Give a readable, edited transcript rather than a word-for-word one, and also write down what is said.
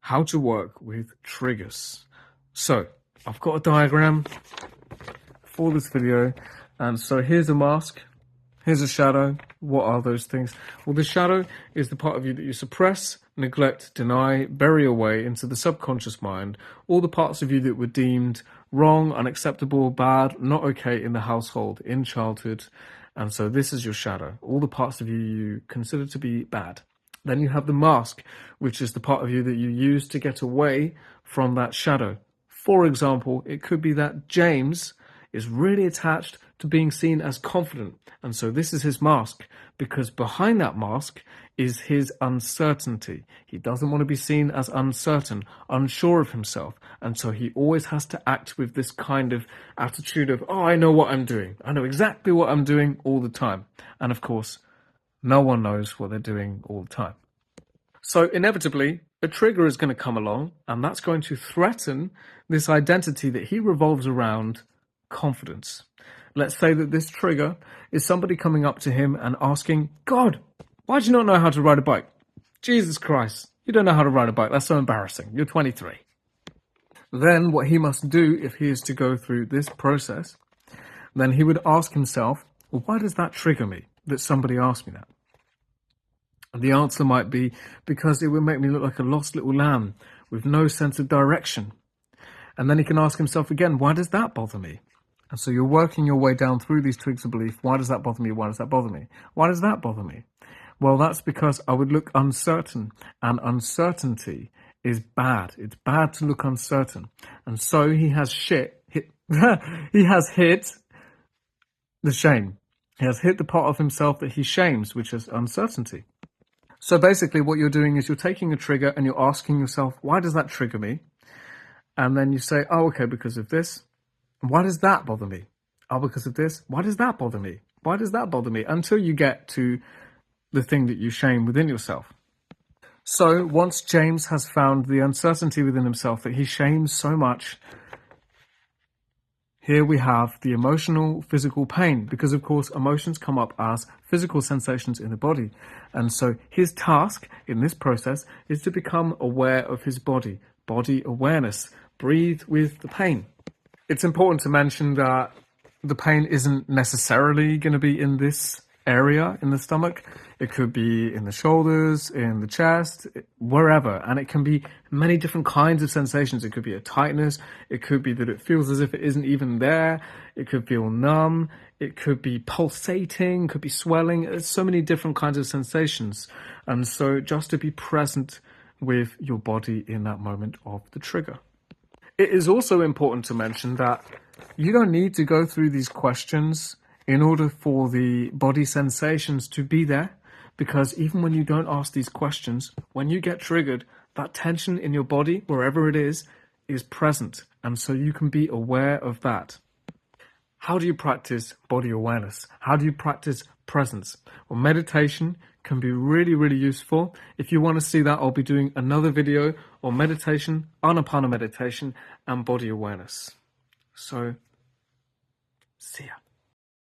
how to work with triggers. So I've got a diagram for this video, and so here's a mask, here's a shadow. What are those things? Well, the shadow is the part of you that you suppress, neglect, deny, bury away into the subconscious mind, all the parts of you that were deemed wrong, unacceptable, bad, not okay in the household, in childhood. And so this is your shadow, all the parts of you you consider to be bad. Then you have the mask, which is the part of you that you use to get away from that shadow. For example, it could be that James is really attached to being seen as confident. And so this is his mask, because behind that mask is his uncertainty. He doesn't want to be seen as uncertain, unsure of himself. And so he always has to act with this kind of attitude of, oh, I know what I'm doing. I know exactly what I'm doing all the time. And of course, no one knows what they're doing all the time. So inevitably, a trigger is going to come along, and that's going to threaten this identity that he revolves around confidence. Let's say that this trigger is somebody coming up to him and asking, God, why do you not know how to ride a bike? Jesus Christ, you don't know how to ride a bike. That's so embarrassing. You're 23. Then what he must do, if he is to go through this process, then he would ask himself, well, why does that trigger me, that somebody asked me that? And the answer might be because it would make me look like a lost little lamb with no sense of direction. And then he can ask himself again, why does that bother me? And so you're working your way down through these twigs of belief. Why does that bother me? Why does that bother me? Why does that bother me? Well, that's because I would look uncertain, and uncertainty is bad. It's bad to look uncertain. And so he has hit he has hit the shame. He has hit the part of himself that he shames, which is uncertainty. So basically what you're doing is you're taking a trigger and you're asking yourself, why does that trigger me? And then you say, oh, okay, because of this. Why does that bother me? Oh, because of this. Why does that bother me? Why does that bother me? Until you get to the thing that you shame within yourself. So once James has found the uncertainty within himself that he shames so much, here we have the emotional, physical pain, because of course emotions come up as physical sensations in the body. And so his task in this process is to become aware of his body awareness, breathe with the pain. It's important to mention that the pain isn't necessarily going to be in this area in the stomach. It could be in the shoulders, in the chest, wherever. And it can be many different kinds of sensations. It could be a tightness. It could be that it feels as if it isn't even there. It could feel numb. It could be pulsating, could be swelling. There's so many different kinds of sensations. And so just to be present with your body in that moment of the trigger. It is also important to mention that you don't need to go through these questions in order for the body sensations to be there, because even when you don't ask these questions, when you get triggered, that tension in your body, wherever it is present. And so you can be aware of that. How do you practice body awareness? How do you practice presence? Well, meditation can be really, really useful. If you want to see that, I'll be doing another video on meditation, Anapana meditation, and body awareness. So, see ya.